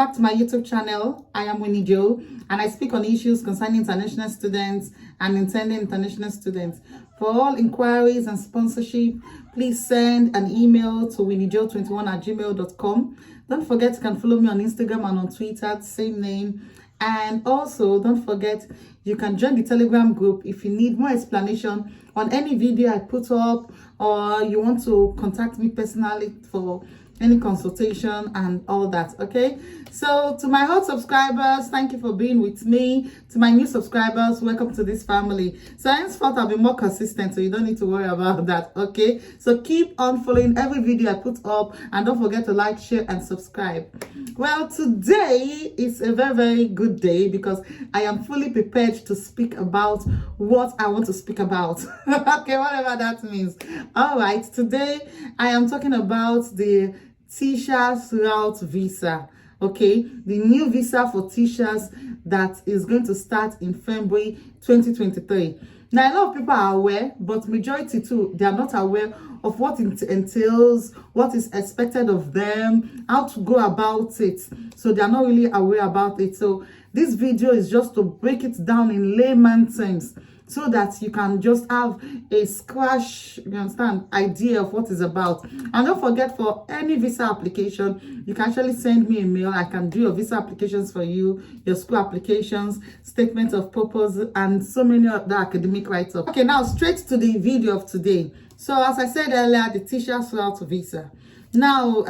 back to my YouTube channel. I am Winnie Joe, and I speak on issues concerning international students and intending international students. For all inquiries and sponsorship, please send an email to winniejoe21@gmail.com. Don't forget you can follow me on Instagram and on Twitter, same name. And also, don't forget, you can join the Telegram group if you need more explanation on any video I put up, or you want to contact me personally for any consultation and all that. Okay, so to my old subscribers, thank you for being with me. To my new subscribers, welcome to this family. So henceforth I'll be more consistent, so you don't need to worry about that. Okay, so keep on following every video I put up, and don't forget to like, share and subscribe. Well, today is a very good day because I am fully prepared to speak about what I want to speak about. Okay, whatever that means. All right, today I am talking about the teachers route visa. Okay, the new visa for teachers that is going to start in February 2023. Now, a lot of people are aware, but majority too, they are not aware of what it entails, what is expected of them, how to go about it. So they are not really aware about it. So this video is just to break it down in layman terms, so that you can just have a scratch, you understand, idea of what it's about. And don't forget, for any visa application, you can actually send me a mail. I can do your visa applications for you, your school applications, statements of purpose, and so many other academic write-ups. Okay, now straight to the video of today. So as I said earlier, the teachers route visa. Now,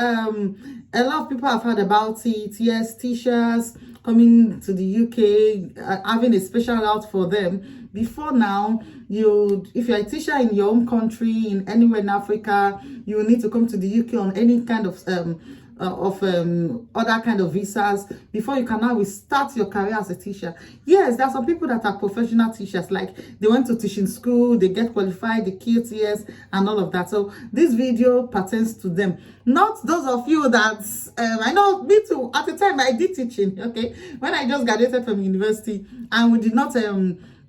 a lot of people have heard about it. Yes, teachers coming to the UK, having a special route for them. Before now, if you're a teacher in your own country, in anywhere in Africa, you will need to come to the UK on any kind of other kind of visas before you can now start your career as a teacher. Yes, there are some people that are professional teachers, like they went to teaching school, they get qualified, the QTS and all of that. So this video pertains to them, not those of you that I know, me too, at the time I did teaching. Okay, when I just graduated from university and we did not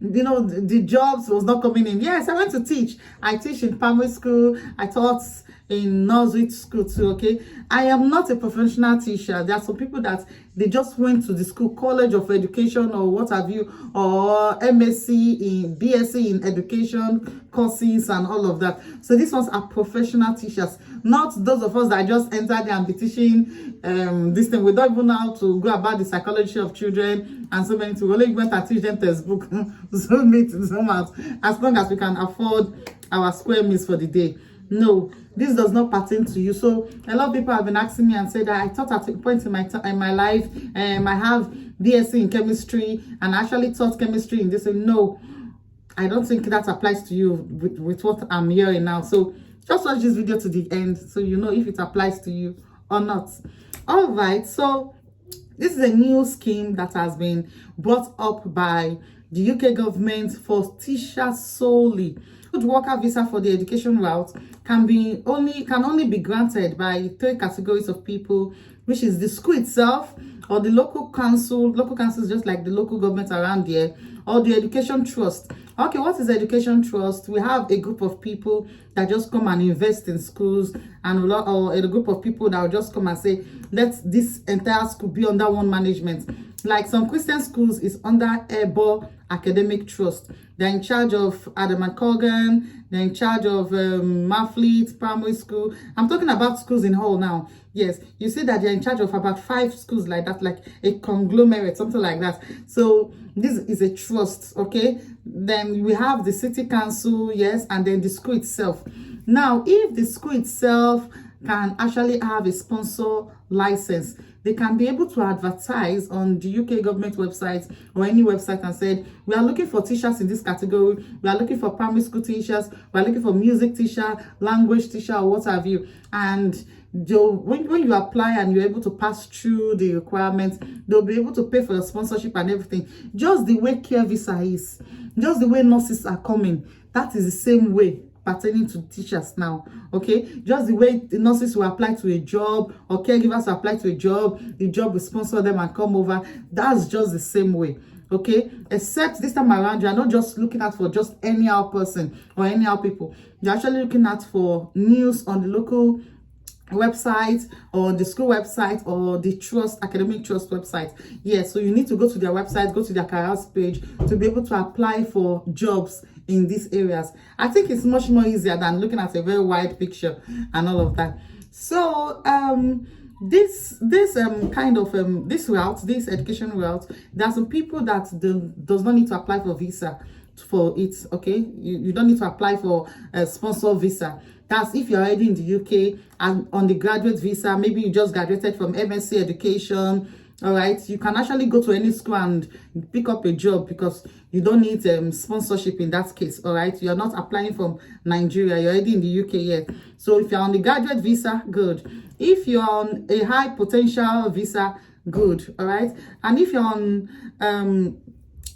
the jobs was not coming in. Yes, I went to teach. I teach in primary school. I taught in nursery school too. Okay, I am not a professional teacher. There are some people that they just went to the school, college of education or what have you, or MSc in BSc in education courses and all of that. So these ones are professional teachers, not those of us that just entered there and be teaching this thing. We don't even know how to go about the psychology of children and so many things. We only went and teach them textbook, zoom it, zoom out, as long as we can afford our square meals for the day. No, this does not pertain to you. So a lot of people have been asking me and said that I thought at a point in my life, I have BSc in chemistry and I actually taught chemistry in this. No, I don't think that applies to you with what I'm hearing now. So just watch this video to the end so you know if it applies to you or not. All right, so this is a new scheme that has been brought up by the UK government for teachers solely. Good worker visa for the education route can only be granted by 3 categories of people, which is the school itself, or the local council. Local council is just like the local government around here, or the education trust. Okay, what is education trust? We have a group of people that just come and invest in schools, and a group of people that will just come and say, let this entire school be under one management. Like some Christian schools is under Ebo Academic Trust. They're in charge of Adam and Corgan. They're in charge of Marfleet Primary School. I'm talking about schools in whole now. Yes, you see that they're in charge of about 5 schools like that, like a conglomerate, something like that. So this is a trust, okay? Then we have the city council, yes, and then the school itself. Now, if the school itself can actually have a sponsor license, they can be able to advertise on the UK government website or any website and said, we are looking for teachers in this category. We are looking for primary school teachers. We are looking for music teacher, language teacher, or what have you. And when you apply and you're able to pass through the requirements, they'll be able to pay for the sponsorship and everything. Just the way care visa is, just the way nurses are coming, that is the same way pertaining to teachers now. Okay, just the way the nurses will apply to a job, or caregivers will apply to a job, the job will sponsor them and come over. That's just the same way. Okay, except this time around, you are not just looking at for just anyhow person or anyhow people. You're actually looking at for news on the local website or the school website or the academic trust website. Yes, so you need to go to their website, go to their careers page to be able to apply for jobs in these areas. I think it's much more easier than looking at a very wide picture and all of that. So this education route, there are some people that does not need to apply for visa for it. Okay, you don't need to apply for a sponsor visa. That's if you're already in the UK and on the graduate visa. Maybe you just graduated from MSc education. All right, you can actually go to any school and pick up a job because you don't need sponsorship in that case. All right, you're not applying from Nigeria, you're already in the UK yet. So if you're on the graduate visa, good. If you're on a high potential visa, good. All right, and if you're on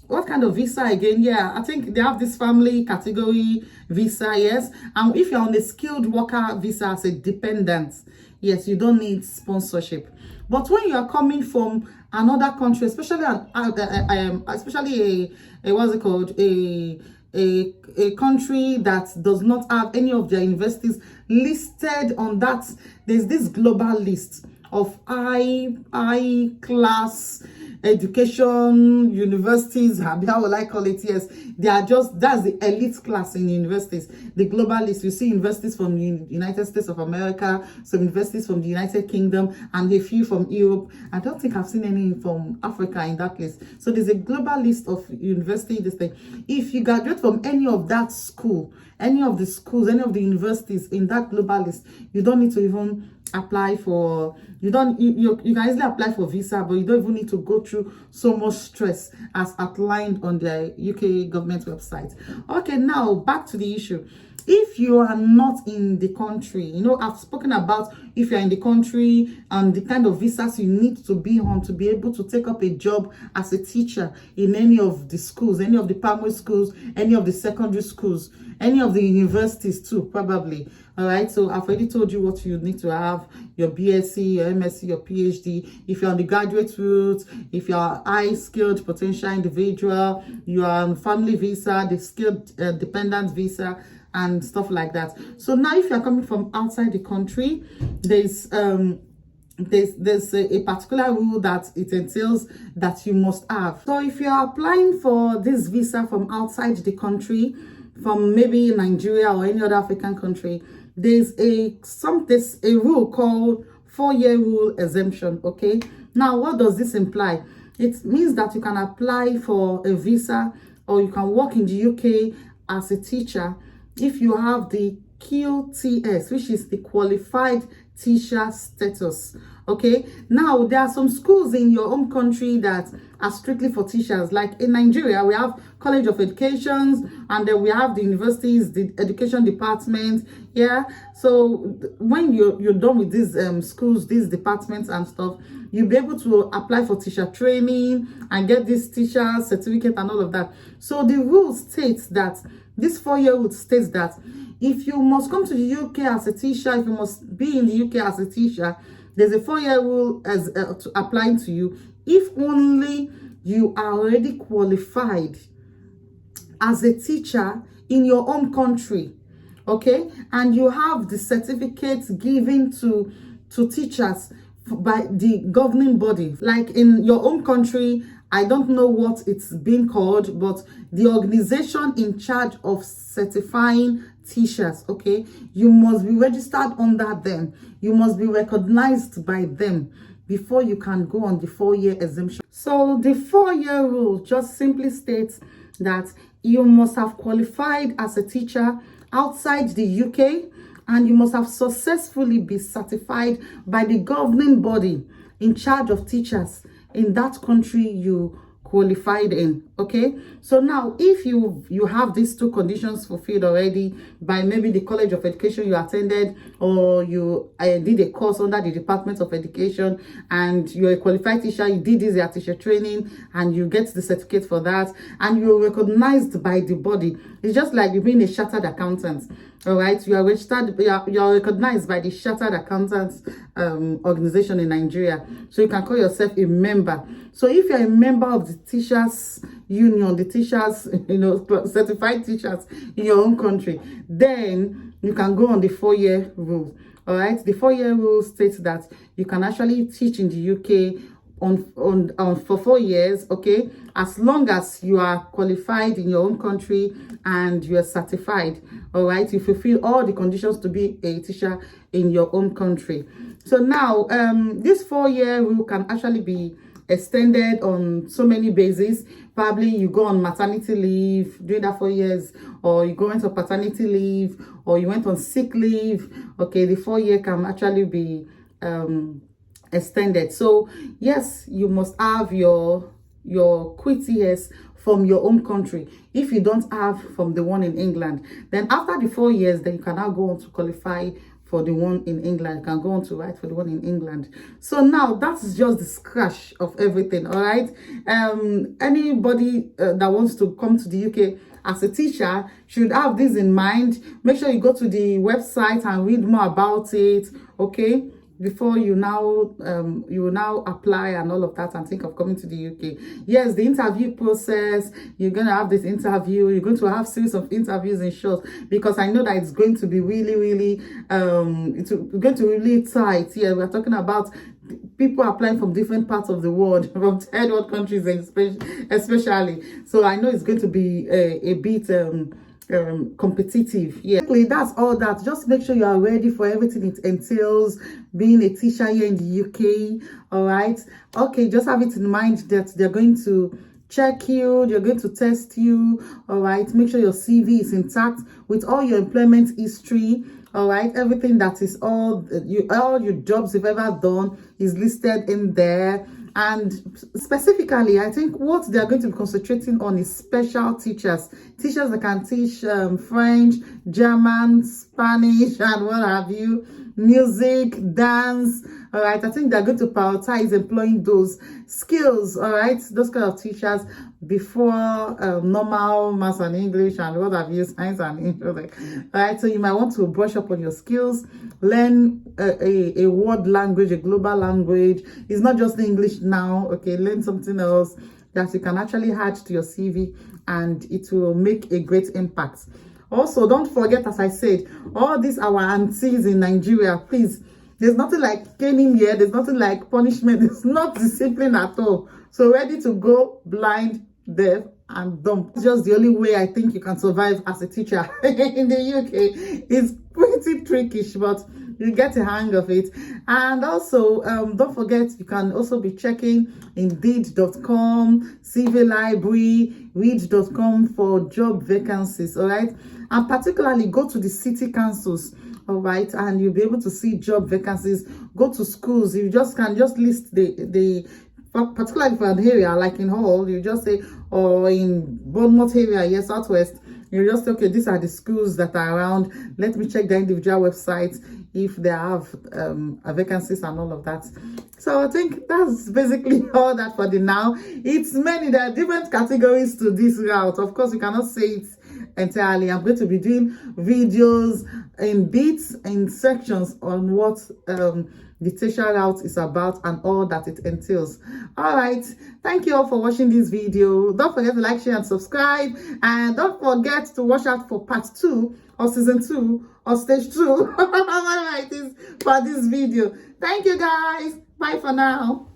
what kind of visa again? Yeah, I think they have this family category visa. Yes, and if you're on a skilled worker visa as a dependent, yes, you don't need sponsorship. But when you are coming from another country, especially what's it called, a country that does not have any of their universities listed on that, there's this global list of high class education universities. How will I call it? Yes, they are that's the elite class in universities. The global list, you see universities from the United States of America, some universities from the United Kingdom, and a few from Europe. I don't think I've seen any from Africa in that list. So there's a global list of university this thing. If you graduate from any of that school, any of the schools, any of the universities in that global list, you don't need to even apply for, you can easily apply for visa, but you don't even need to go through so much stress as outlined on the UK government website. Okay, now back to the issue. If you are not in the country, I've spoken about if you're in the country and the kind of visas you need to be on to be able to take up a job as a teacher in any of the schools, any of the primary schools, any of the secondary schools, any of the universities too, probably. All right, so I've already told you what you need to have: your BSc, your MSc, your PhD. If you're on the graduate route, if you're high skilled potential individual, you are on family visa, the skilled dependent visa, and stuff like that. So now if you're coming from outside the country, there's a particular rule that it entails that you must have. So if you're applying for this visa from outside the country, from maybe Nigeria or any other African country, there's a rule called 4-year rule exemption. Okay, now what does this imply? It means that you can apply for a visa or you can work in the UK as a teacher if you have the QTS, which is the qualified teacher status. Okay, now there are some schools in your home country that are strictly for teachers. Like in Nigeria, we have College of Educations, and then we have the universities, the education department. Yeah, so when you're done with these schools, these departments and stuff, you'll be able to apply for teacher training and get this teacher certificate and all of that. So the rule states that this 4-year rule states that if you must come to the UK as a teacher, if you must be in the UK as a teacher, there's a 4-year rule as applying to you if only you are already qualified as a teacher in your own country, okay, and you have the certificates given to teachers by the governing body. Like in your own country, I don't know what it's being called, but the organization in charge of certifying teachers, okay, you must be registered under them. You must be recognized by them before you can go on the 4-year exemption. So the 4-year rule just simply states that you must have qualified as a teacher outside the UK, and you must have successfully been certified by the governing body in charge of teachers in that country you qualified in. Okay, so now if you have these two conditions fulfilled already by maybe the College of Education you attended, or you did a course under the Department of Education, and you're a qualified teacher, you did this your teacher training and you get the certificate for that, and you're recognized by the body. It's just like you being a chartered accountant. All right, you are registered, you are recognized by the Chartered Accountants organization in Nigeria, so you can call yourself a member. So if you're a member of the teachers union, the teachers, certified teachers in your own country, then you can go on the 4-year rule. All right, the 4-year rule states that you can actually teach in the UK for 4 years, okay, as long as you are qualified in your own country and you are certified. All right, you fulfill all the conditions to be a teacher in your own country. So now this 4-year rule can actually be extended on so many bases. Probably you go on maternity leave during that 4 years, or you go into paternity leave, or you went on sick leave. Okay, the 4-year can actually be extended. So yes, you must have your QTS from your own country. If you don't have from the one in England, then after the 4 years, then you can now go on to qualify for the one in England. You can go on to write for the one in England. So now that's just the scratch of everything. All right, anybody that wants to come to the UK as a teacher should have this in mind. Make sure you go to the website and read more about it, okay, before you will now apply and all of that and think of coming to the UK. Yes, the interview process, you're going to have this interview, you're going to have series of interviews in short, because I know that it's going to be really it's going to be really tight. Yeah, we're talking about people applying from different parts of the world, from third world countries especially. So I know it's going to be a bit competitive. Yeah, that's all that. Just make sure you are ready for everything it entails being a teacher here in the UK. All right, okay, just have it in mind that they're going to check you, they're going to test you. All right, make sure your CV is intact with all your employment history. All right, everything that is all your jobs you've ever done is listed in there. And specifically, I think what they're going to be concentrating on is special teachers that can teach French, German, Spanish, and what have you, music, dance. All right, I think they're going to prioritize employing those skills, all right, those kind of teachers before normal maths and English and what have you, science and English. All right, so you might want to brush up on your skills, learn a world language, a global language. It's not just English now, okay, learn something else that you can actually add to your CV, and it will make a great impact. Also, don't forget, as I said, all these our aunties in Nigeria, please, there's nothing like caning here, there's nothing like punishment, it's not discipline at all. So ready to go blind, deaf, and dumb. It's just the only way I think you can survive as a teacher in the UK. It's pretty trickish, but you get the hang of it. And also, don't forget, you can also be checking Indeed.com, CV Library, Read.com for job vacancies, all right? And particularly, go to the city councils, all right, and you'll be able to see job vacancies. Go to schools. You can just list particularly for an area like in Hull, you just say, or in Bournemouth area, yes, Southwest, you just say, okay, these are the schools that are around. Let me check the individual websites if they have vacancies and all of that. So I think that's basically all that for the now. It's many, there are different categories to this route. Of course, you cannot say it entirely. I'm going to be doing videos in bits, in sections on what the teacher route is about and all that it entails. All right, thank you all for watching this video. Don't forget to like, share, and subscribe, and don't forget to watch out for part 2 or season 2 or stage 2 for this video. Thank you guys. Bye for now.